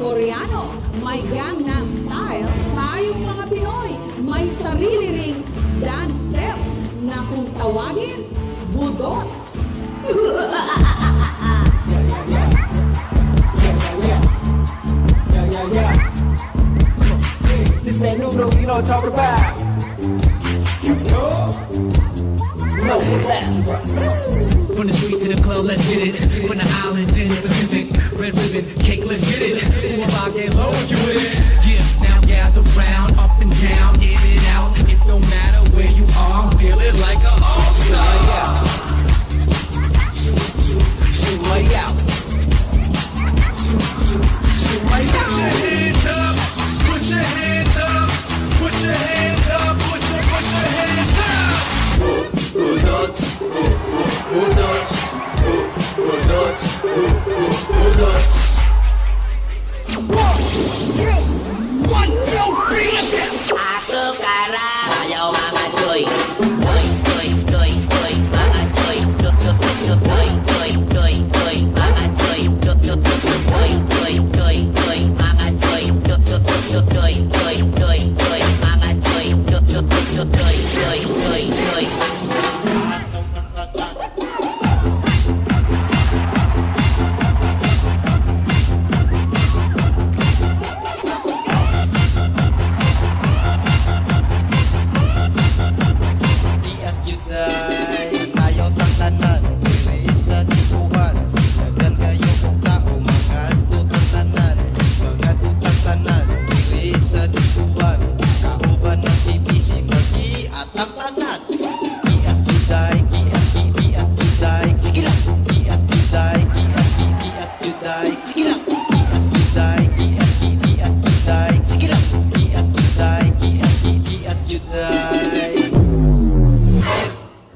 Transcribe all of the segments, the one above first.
Koreano, may Gangnam Style. Tayong mga Pinoy, may sarili ring dance step na kung tawagin, BUDOTS. This that new you know what I'm talking about. You know? No less. From the street to the club, let's get it. From the island to the Pacific, red ribbon, cake, let's get it. If I get low, you with it. Yeah, now gather round, up and down, in and out. It don't matter where you are, I'm feeling like an all-star. Sumaya. Sumaya. Put your hands up, put your hands up, put your hands up, put your hands up. BUDOTS. BUDOTS. BUDOTS. BUDOTS. 1, 2, 3, let's go. Masuk kara, ayo mga joy. Joy, joy, joy, joy, mga joy. Joy, joy, joy, joy, joy, joy, mga joy. Joy, joy, joy, joy, joy, joy, mga joy. Joy, joy, joy, joy, joy, joy, mga joy. Joy, joy, joy, joy, joy, joy.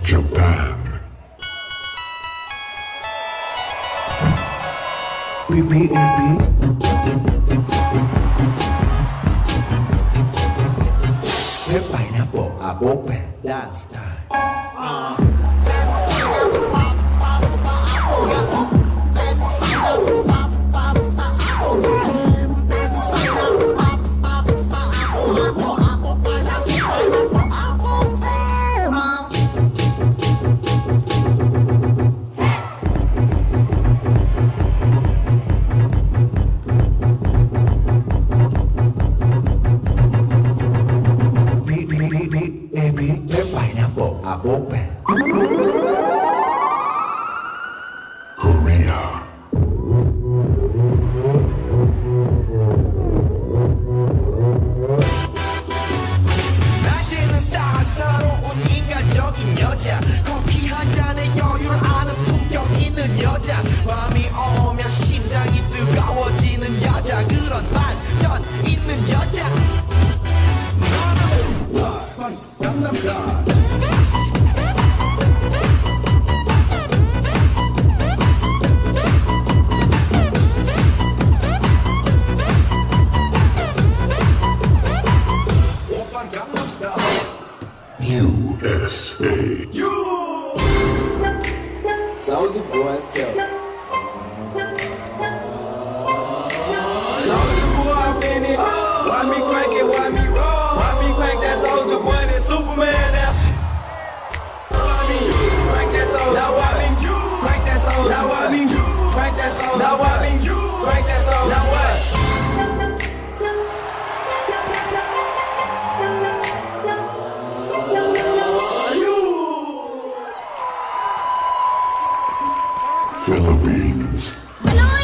Japan. BBAB. Pineapple, apple, dance time. Pineapple, apple, Korea. 낮에는 따사로운 인간적인 여자 커피 한 잔에 여유를 아는 품격 있는 여자 밤이 오면 심장이 뜨거워지는 여자 그런 반전 있는 여자 너는 강남스타일 USA. Soulja Boy tell. Soulja Boy up in it. Why me crank it? Why me roll? Why me crank that Soulja Boy? That Superman now. Why me crank that Soulja? Now why me you crank that Soulja? Now why me you crank that Soulja? Now why me you crank that Soulja? Now what? Philippines. Pinoy!